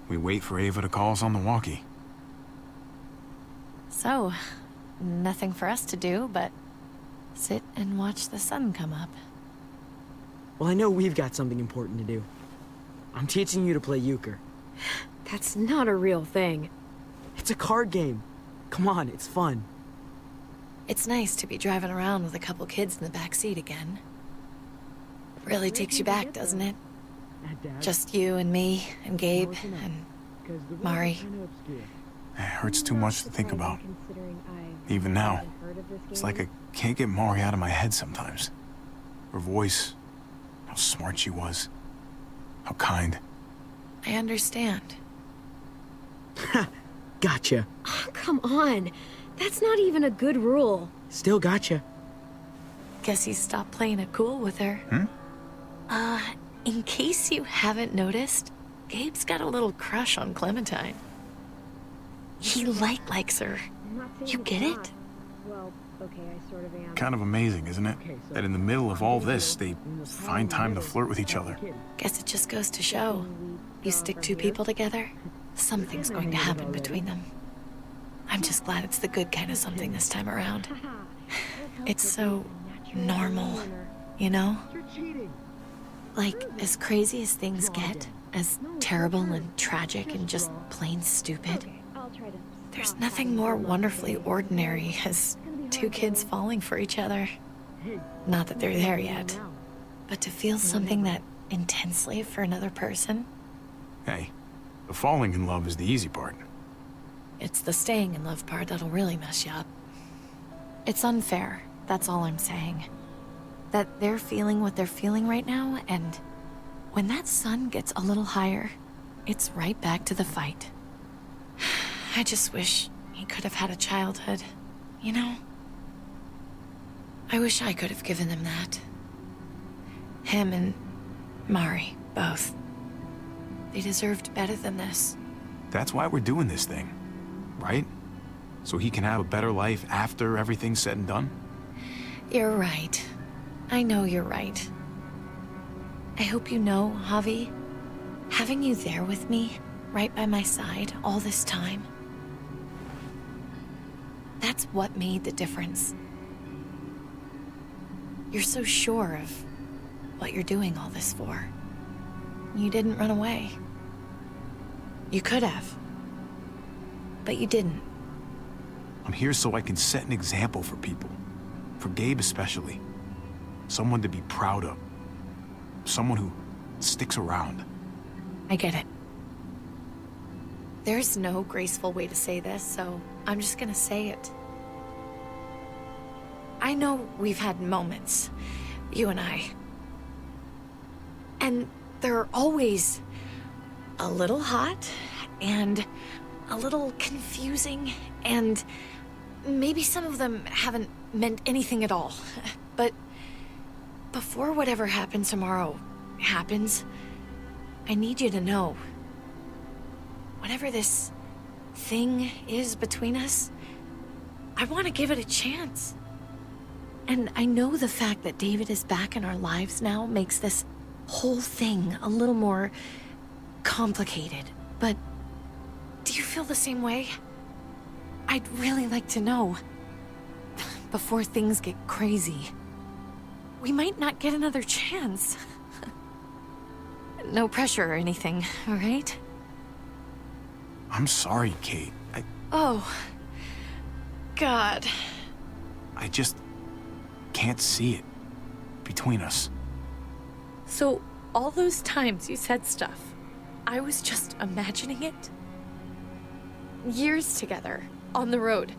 We wait for Ava to call us on the walkie. So, nothing for us to do but sit and watch the sun come up. Well, I know we've got something important to do. I'm teaching you to play euchre. That's not a real thing. It's a card game. Come on, it's fun. It's nice to be driving around with a couple kids in the back seat again. Really takes you back, doesn't it? Just you and me and Gabe and Mari. It hurts too much to think about. Even now, it's like I can't get Mari out of my head sometimes. Her voice, how smart she was, how kind. I understand. Gotcha. Oh, come on. That's not even a good rule. Still gotcha. Guess he stopped playing it cool with her. In case you haven't noticed, Gabe's got a little crush on Clementine. He likes her. You get it? Well, okay, I sort of am. Kind of amazing, isn't it? That in the middle of all this, they find time to flirt with each other. Guess it just goes to show. You stick two people together, something's going to happen between them. I'm just glad it's the good kind of something this time around. It's so normal, you know? Like, as crazy as things get, as terrible and tragic and just plain stupid, there's nothing more wonderfully ordinary as two kids falling for each other. Not that they're there yet, but to feel something that intensely for another person, Hey, the falling in love is the easy part. it's the staying in love part that'll really mess you up. It's unfair, that's all I'm saying. That they're feeling what they're feeling right now, and when that sun gets a little higher, it's right back to the fight. I just wish he could have had a childhood, you know? I wish I could have given them that. Him and Mari, both. They deserved better than this. That's why we're doing this thing, right? So he can have a better life after everything's said and done? You're right. I know you're right. I hope you know, Javi, having you there with me, right by my side, all this time, that's what made the difference. You're so sure of what you're doing all this for. You didn't run away. You could have, but you didn't. I'm here so I can set an example for people. For Gabe especially. Someone to be proud of. Someone who sticks around. I get it. There's no graceful way to say this, so I'm just gonna say it. I know we've had moments, you and I. And they're always a little hot and a little confusing, and maybe some of them haven't meant anything at all. But before whatever happens tomorrow happens, I need you to know, whatever this thing is between us, I want to give it a chance. And I know the fact that David is back in our lives now makes this whole thing a little more complicated. But do you feel the same way? I'd really like to know. Before things get crazy. We might not get another chance. No pressure or anything, all right? I'm sorry, Kate. Oh, God. I just can't see it between us. So, all those times you said stuff, I was just imagining it? Years together, on the road.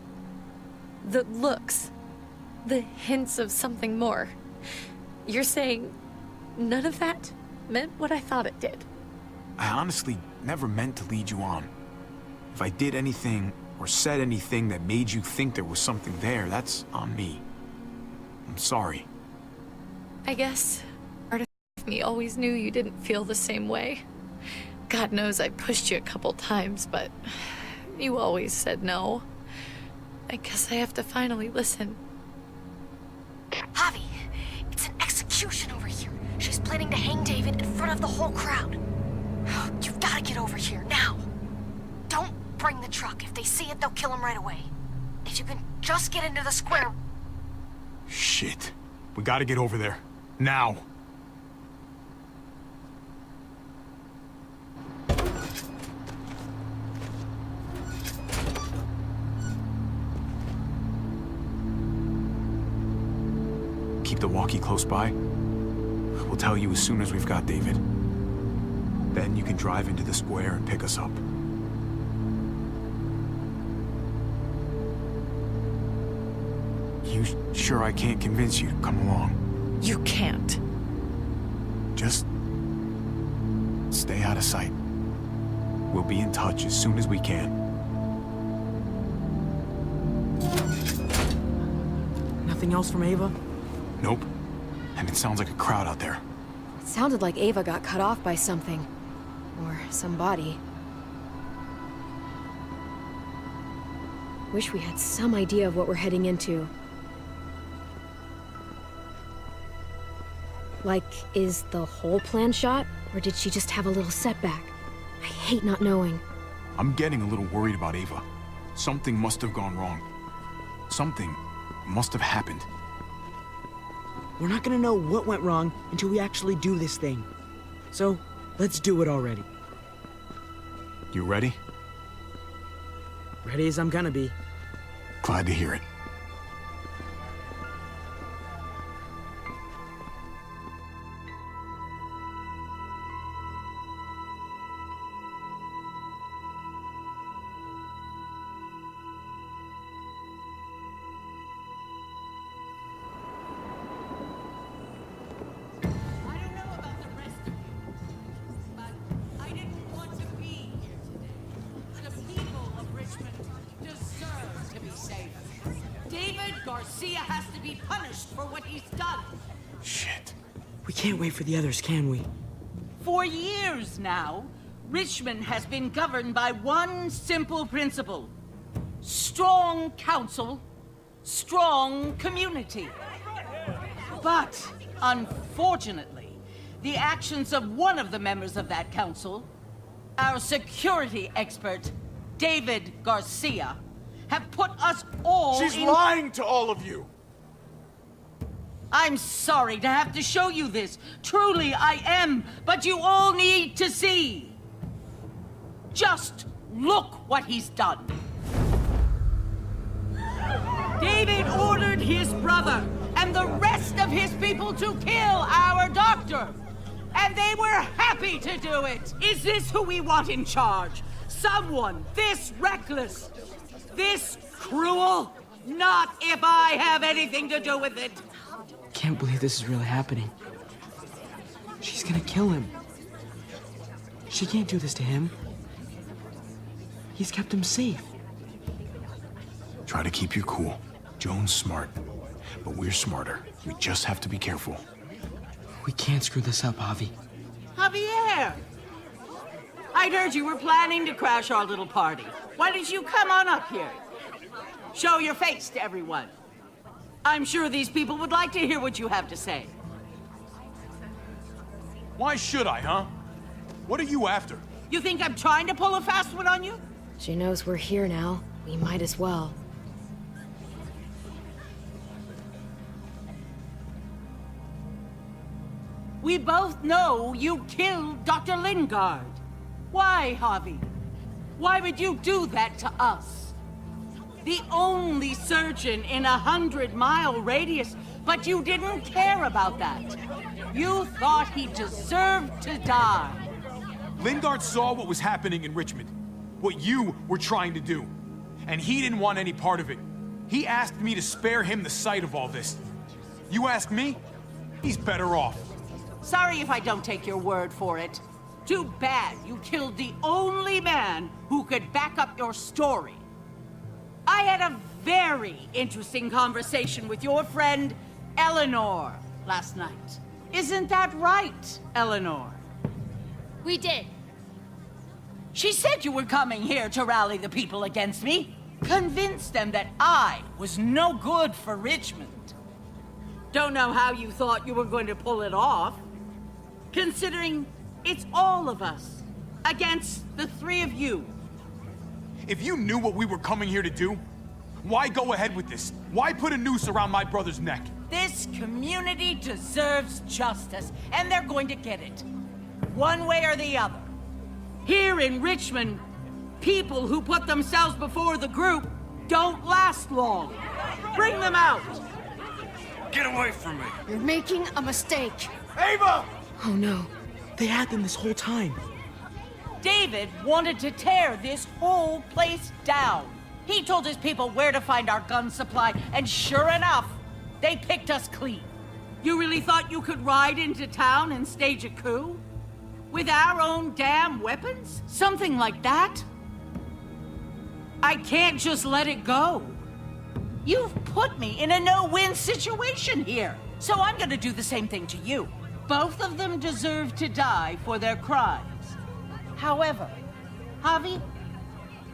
The looks, the hints of something more. You're saying none of that meant what I thought it did? I honestly never meant to lead you on. If I did anything or said anything that made you think there was something there, that's on me. I'm sorry. I guess part of me always knew you didn't feel the same way. God knows I pushed you a couple times, but you always said no. I guess I have to finally listen. Javi, it's an execution over here. She's planning to hang David in front of the whole crowd. You've got to get over here now. bring the truck. If they see it, they'll kill him right away. If you can just get into the square... Shit. We gotta get over there. Now. Keep the walkie close by. We'll tell you as soon as we've got David. Then you can drive into the square and pick us up. You sure I can't convince you to come along? You can't. Just stay out of sight. We'll be in touch as soon as we can. Nothing else from Ava? Nope. And it sounds like a crowd out there. It sounded like Ava got cut off by something. Or somebody. Wish we had some idea of what we're heading into. Like, is the whole plan shot? Or did she just have a little setback? I hate not knowing. I'm getting a little worried about Ava. Something must have gone wrong. Something must have happened. We're not gonna know what went wrong until we actually do this thing. So, let's do it already. You ready? Ready as I'm gonna be. Glad to hear it. Garcia has to be punished for what he's done. Shit. We can't wait for the others, can we? For years now, Richmond has been governed by one simple principle. Strong council, strong community. But, unfortunately, the actions of one of the members of that council, our security expert, David Garcia, have put us all She's lying to all of you! I'm sorry to have to show you this. Truly, I am. But you all need to see. Just look what he's done. David ordered his brother and the rest of his people to kill our doctor. And they were happy to do it. Is this who we want in charge? Someone this reckless? This cruel? Not if I have anything to do with it. Can't believe this is really happening. She's gonna kill him. She can't do this to him. He's kept him safe. Try to keep your cool. Joan's smart, but we're smarter. We just have to be careful. We can't screw this up, Javi. Javier! I'd heard you were planning to crash our little party. Why don't you come on up here? Show your face to everyone. I'm sure these people would like to hear what you have to say. Why should I, huh? What are you after? You think I'm trying to pull a fast one on you? She knows we're here now. We might as well. We both know you killed Dr. Lingard. Why, Javi? Why would you do that to us? The only surgeon in a 100-mile radius, but you didn't care about that. You thought he deserved to die. Lingard saw what was happening in Richmond, what you were trying to do, and he didn't want any part of it. He asked me to spare him the sight of all this. You ask me? He's better off. Sorry if I don't take your word for it. Too bad you killed the only man who could back up your story. I had a very interesting conversation with your friend, Eleanor, last night. Isn't that right, Eleanor? We did. She said you were coming here to rally the people against me. Convince them that I was no good for Richmond. Don't know how you thought you were going to pull it off, considering it's all of us against the three of you. If you knew what we were coming here to do, why go ahead with this? Why put a noose around my brother's neck? This community deserves justice, and they're going to get it. One way or the other. Here in Richmond, people who put themselves before the group don't last long. Bring them out. Get away from me! You're making a mistake. Ava! Oh no. They had them this whole time. David wanted to tear this whole place down. He told his people where to find our gun supply, and sure enough, they picked us clean. You really thought you could ride into town and stage a coup? With our own damn weapons? Something like that? I can't just let it go. You've put me in a no-win situation here, so I'm gonna do the same thing to you. Both of them deserve to die for their crimes. However, Javi,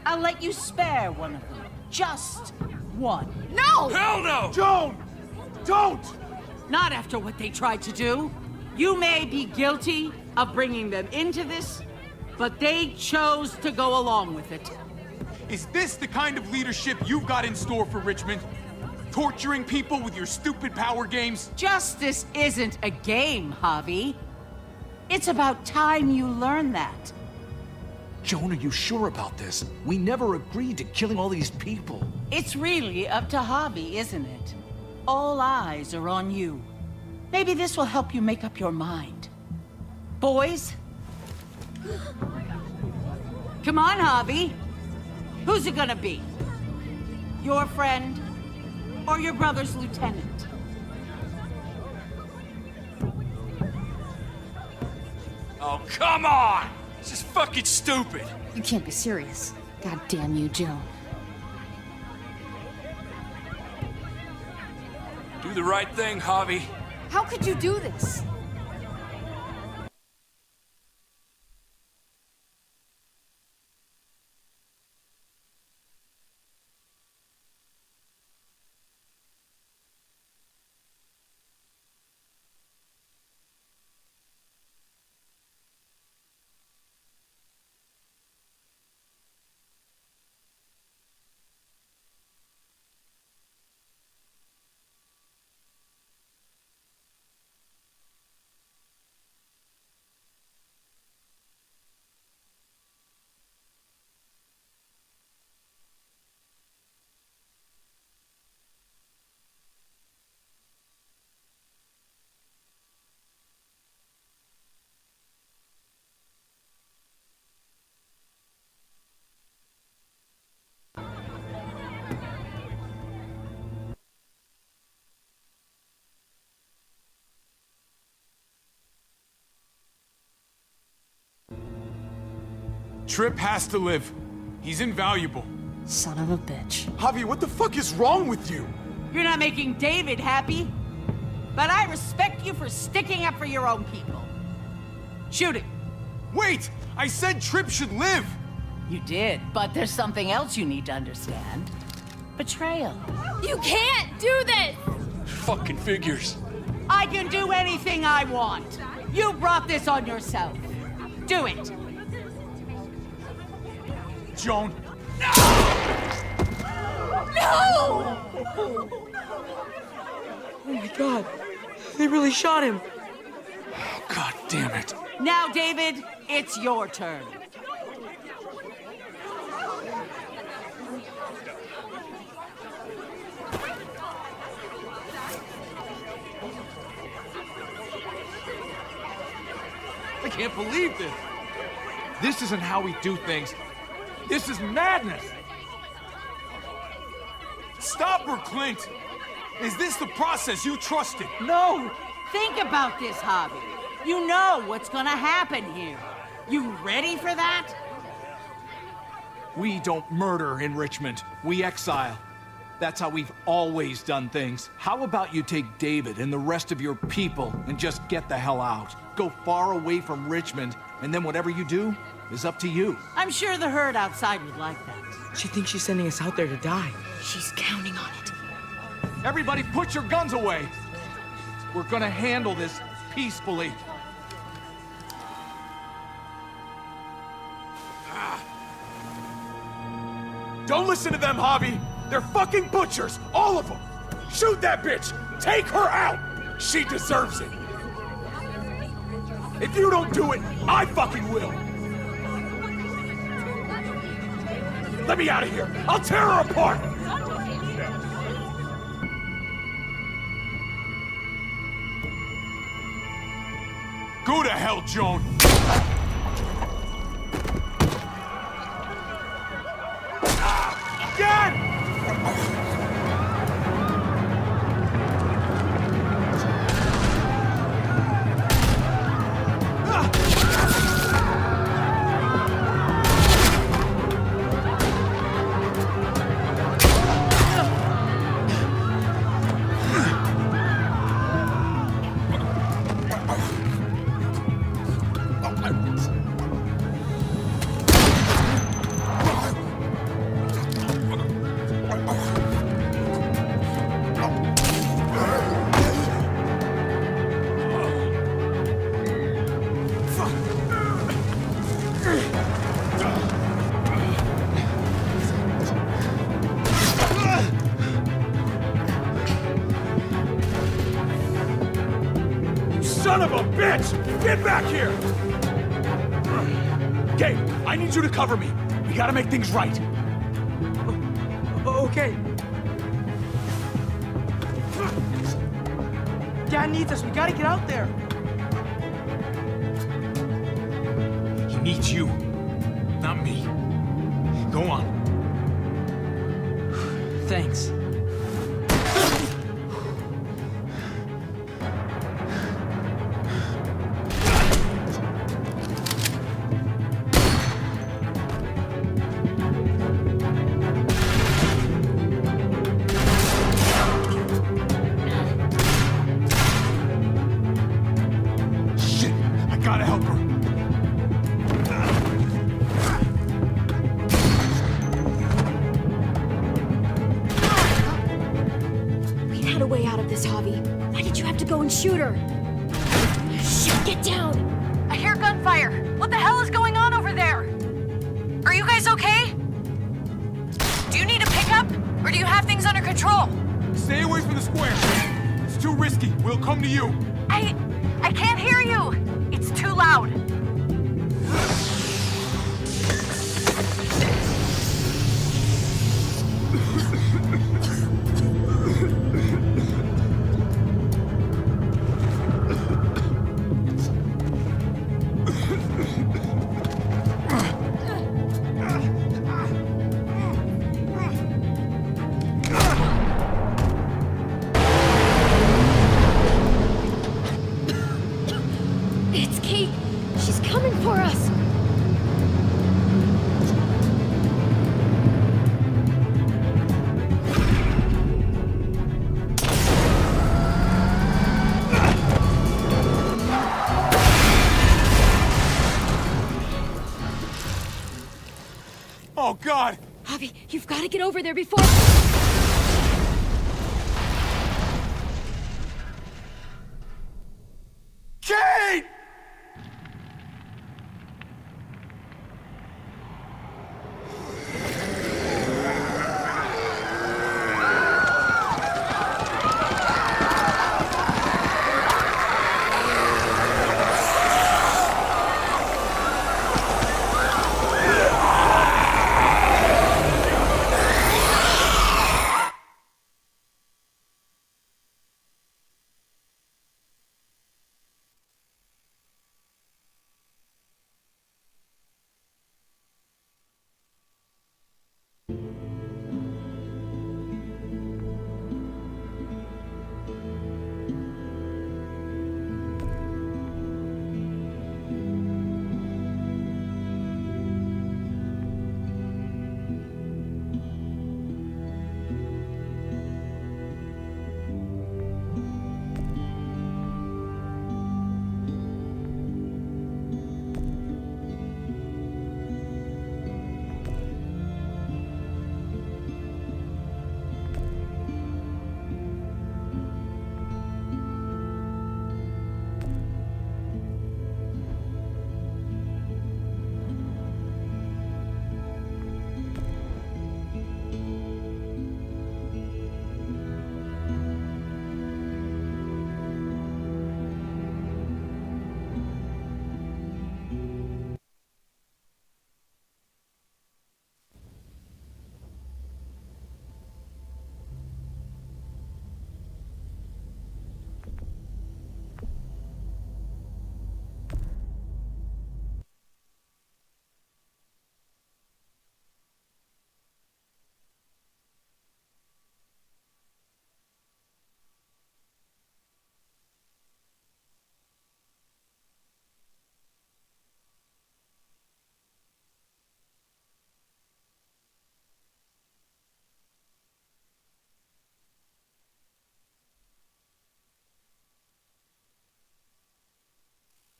I'll let you spare one of them. Just one. No! Hell no! Joan! Don't! Not after what they tried to do. You may be guilty of bringing them into this, but they chose to go along with it. Is this the kind of leadership you've got in store for Richmond? Torturing people with your stupid power games? Justice isn't a game, Javi. It's about time you learn that. Joan, are you sure about this? We never agreed to killing all these people. It's really up to Javi, isn't it? All eyes are on you. Maybe this will help you make up your mind. Boys? Come on, Javi. Who's it gonna be? Your friend or your brother's lieutenant? Oh, come on! This is fucking stupid! You can't be serious. God damn you, Joan. Do the right thing, Javi. How could you do this? Tripp has to live. He's invaluable. Son of a bitch. Javi, what the fuck is wrong with you? You're not making David happy. But I respect you for sticking up for your own people. Shoot it. Wait! I said Tripp should live! You did, but there's something else you need to understand. Betrayal. You can't do this! Fucking figures. I can do anything I want. You brought this on yourself. Do it. Joan. Oh my god. They really shot him. God damn it. Now, David, it's your turn. I can't believe this. This isn't how we do things. This is madness. Stop her, Clint! Is this the process you trusted? No! Think about this, Javi. You know what's gonna happen here. You ready for that? We don't murder in Richmond. We exile. That's how we've always done things. How about you take David and the rest of your people and just get the hell out? Go far away from Richmond, and then whatever you do is up to you. I'm sure the herd outside would like that. She thinks she's sending us out there to die. She's counting on it. Everybody put your guns away. We're gonna handle this peacefully. Don't listen to them, Javi. They're fucking butchers, all of them. Shoot that bitch. Take her out. She deserves it. If you don't do it, I fucking will. Let me out of here. I'll tear her apart. Go to hell, Joan. God! Son of a bitch! Get back here! Okay, I need you to cover me. We gotta make things right. Okay. Dad needs us. We gotta get out there. He needs you, not me. Go on. Thanks. Gotta help her. We had a way out of this, Javi. Why did you have to go and shoot her? Shit, get down! I hear gunfire. What the hell is going on over there? Are you guys okay? Do you need a pickup? Or do you have things under control? Stay away from the square. It's too risky. We'll come to you. I can't hear you. It's too loud. It's Kate. She's coming for us. Oh, God! Javi, you've got to get over there before... Kate!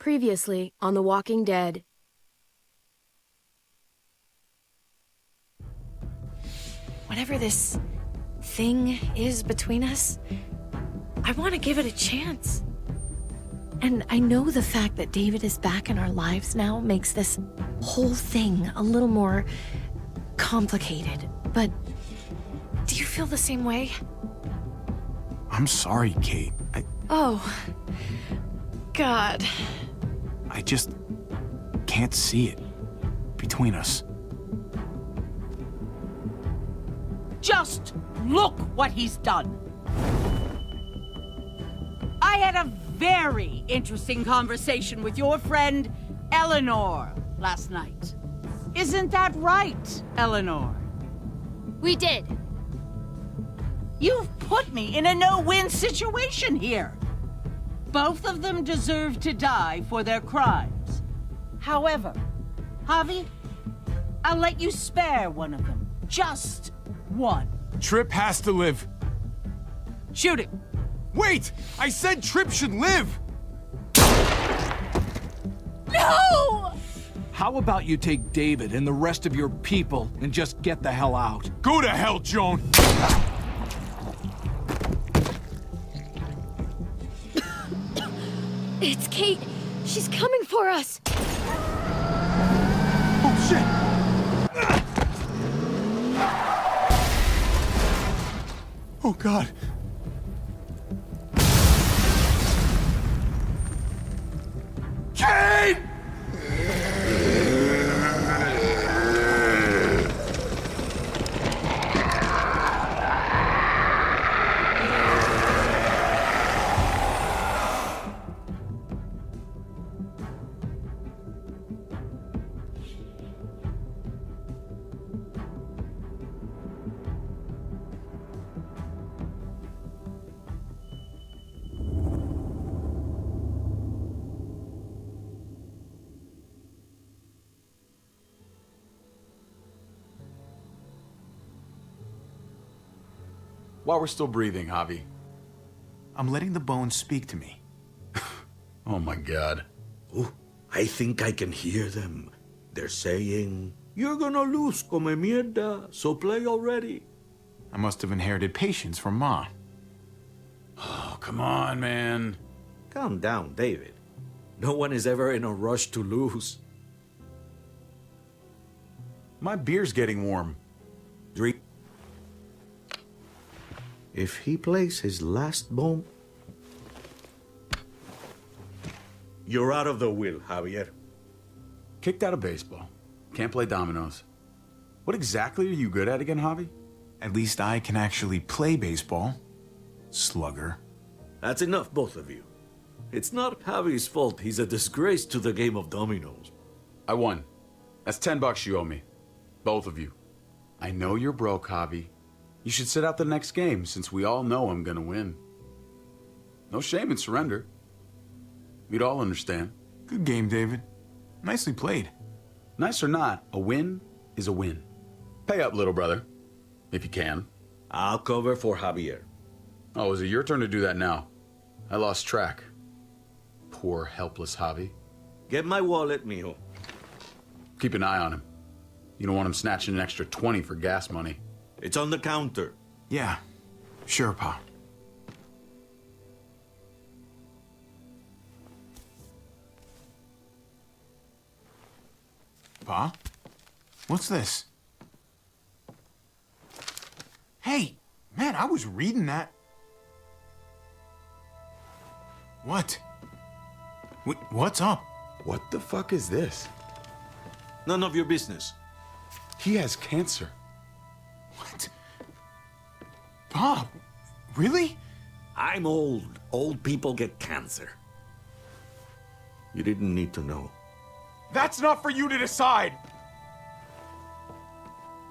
Previously on The Walking Dead. Whatever this thing is between us, I want to give it a chance. And I know the fact that David is back in our lives now makes this whole thing a little more complicated. But do you feel the same way? I'm sorry, Kate. Oh, God. I just can't see it between us. Just look what he's done. I had a very interesting conversation with your friend Eleanor last night. Isn't that right, Eleanor? We did. You've put me in a no-win situation here. Both of them deserve to die for their crimes. However, Javi, I'll let you spare one of them. Just one. Trip has to live. Shoot him. Wait! I said Trip should live! No! How about you take David and the rest of your people and just get the hell out? Go to hell, Joan! It's Kate. She's coming for us. Oh, shit! Oh, God. Kate! While we're still breathing, Javi. I'm letting the bones speak to me. Oh my God. Ooh, I think I can hear them. They're saying, "You're gonna lose, come mierda, so play already." I must have inherited patience from Ma. Oh, come on, man. Calm down, David. No one is ever in a rush to lose. My beer's getting warm. Drink. If he plays his last bomb, you're out of the will, Javier. Kicked out of baseball. Can't play dominoes. What exactly are you good at again, Javi? At least I can actually play baseball. Slugger. That's enough, both of you. It's not Javi's fault he's a disgrace to the game of dominoes. I won. That's $10 you owe me. Both of you. I know you're broke, Javi. You should sit out the next game, since we all know I'm gonna win. No shame in surrender. We'd all understand. Good game, David. Nicely played. Nice or not, a win is a win. Pay up, little brother. If you can. I'll cover for Javier. Oh, is it your turn to do that now? I lost track. Poor, helpless Javi. Get my wallet, mijo. Keep an eye on him. You don't want him snatching an extra 20 for gas money. It's on the counter. Yeah, sure, Pa. Pa? What's this? Hey, man, I was reading that. What? What's up? What the fuck is this? None of your business. He has cancer. What? Bob, really? I'm old. Old people get cancer. You didn't need to know. That's not for you to decide!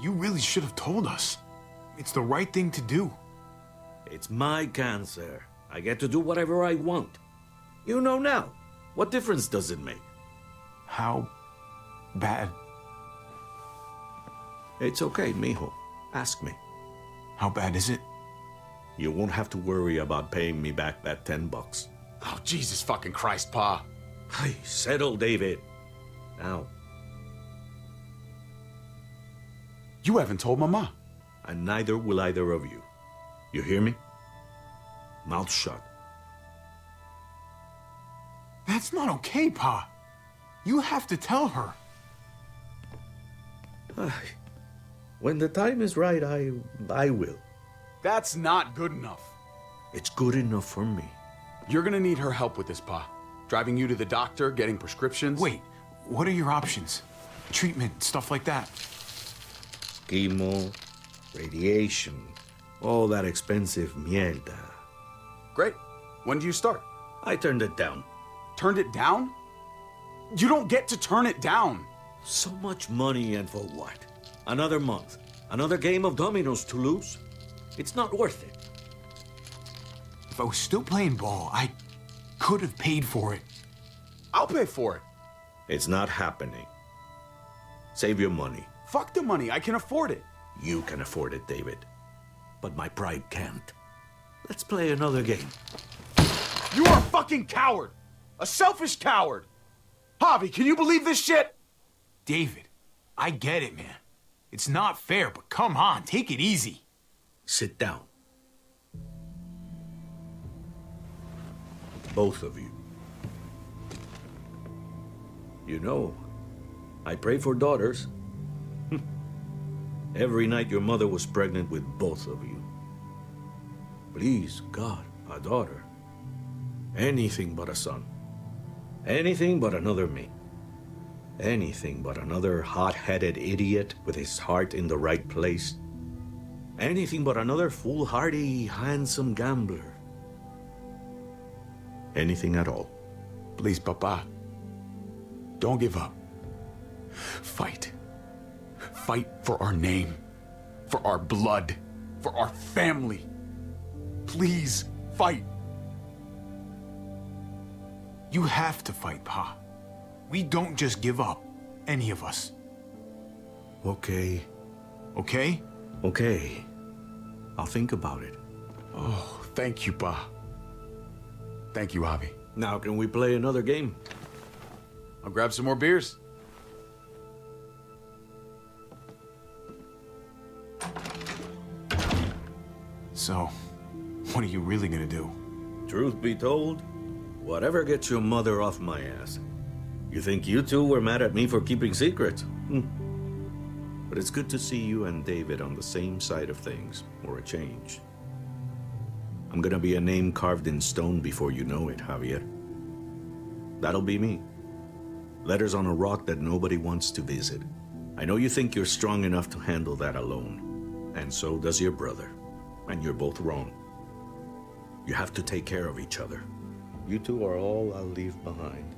You really should have told us. It's the right thing to do. It's my cancer. I get to do whatever I want. You know now. What difference does it make? How bad? It's okay, mijo. Ask me. How bad is it? You won't have to worry about paying me back that $10. Oh, Jesus fucking Christ, Pa. Hey, settle, David. Now. You haven't told Mama. And neither will either of you. You hear me? Mouth shut. That's not okay, Pa. You have to tell her. When the time is right, I will. That's not good enough. It's good enough for me. You're gonna need her help with this, Pa. Driving you to the doctor, getting prescriptions. Wait, what are your options? Treatment, stuff like that. Chemo, radiation, all that expensive mierda. Great. When do you start? I turned it down. Turned it down? You don't get to turn it down. So much money, and for what? Another month. Another game of dominoes to lose? It's not worth it. If I was still playing ball, I could have paid for it. I'll pay for it. It's not happening. Save your money. Fuck the money. I can afford it. You can afford it, David. But my pride can't. Let's play another game. You are a fucking coward. A selfish coward. Javi, can you believe this shit? David, I get it, man. It's not fair, but come on, take it easy. Sit down. Both of you. You know, I pray for daughters. Every night your mother was pregnant with both of you. Please, God, a daughter. Anything but a son. Anything but another me. Anything but another hot-headed idiot with his heart in the right place. Anything but another foolhardy, handsome gambler. Anything at all. Please, Papa. Don't give up. Fight. Fight for our name. For our blood. For our family. Please, fight. You have to fight, Pa. We don't just give up, any of us. Okay. Okay? Okay. I'll think about it. Oh, thank you, Pa. Thank you, Javi. Now can we play another game? I'll grab some more beers. So, what are you really gonna do? Truth be told, whatever gets your mother off my ass. You think you two were mad at me for keeping secrets? But it's good to see you and David on the same side of things, for a change. I'm gonna be a name carved in stone before you know it, Javier. That'll be me. Letters on a rock that nobody wants to visit. I know you think you're strong enough to handle that alone. And so does your brother. And you're both wrong. You have to take care of each other. You two are all I'll leave behind.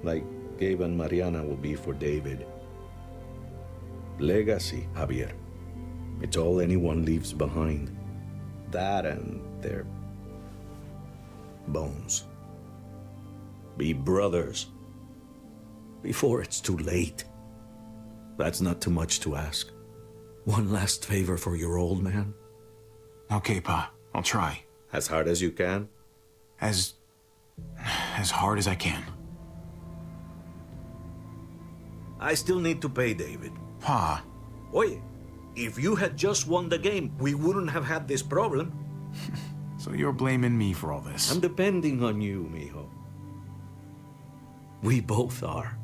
Like Gabe and Mariana will be for David. Legacy, Javier. It's all anyone leaves behind. That and their bones. Be brothers. Before it's too late. That's not too much to ask. One last favor for your old man. Okay, Pa. I'll try. As hard as you can? As hard as I can. I still need to pay David. Pa. Oye, if you had just won the game, we wouldn't have had this problem. So you're blaming me for all this? I'm depending on you, mijo. We both are.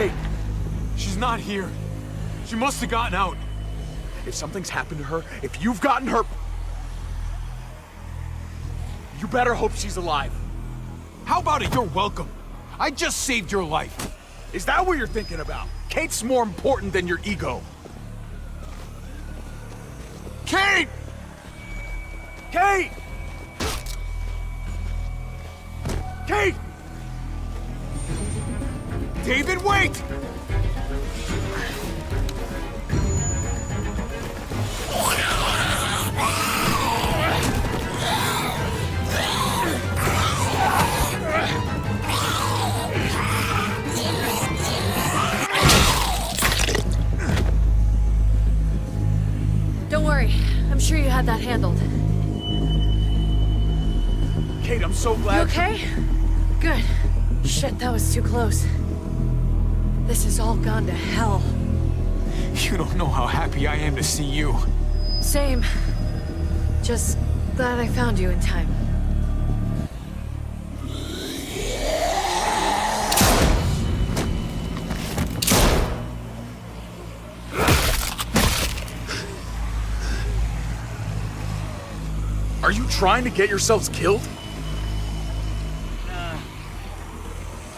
Kate, she's not here. She must have gotten out. If something's happened to her, if you've gotten her... You better hope she's alive. How about it? You're welcome. I just saved your life. Is that what you're thinking about? Kate's more important than your ego. Kate! Kate! Kate! David, wait! Don't worry. I'm sure you had that handled. Kate, I'm so glad... You okay? Good. Shit, that was too close. This has all gone to hell. You don't know how happy I am to see you. Same. Just glad I found you in time. Are you trying to get yourselves killed?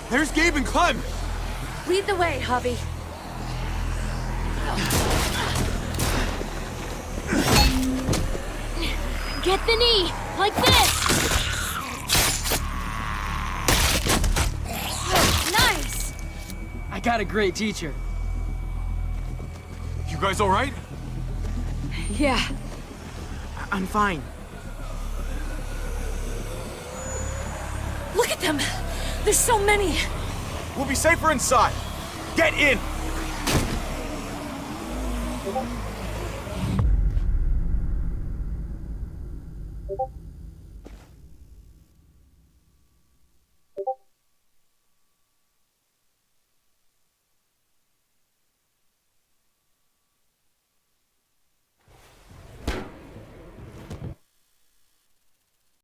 There's Gabe and Clem! Lead the way, Javi. Get the knee, like this! Nice! I got a great teacher. You guys all right? Yeah. I'm fine. Look at them! There's so many! We'll be safer inside. Get in! You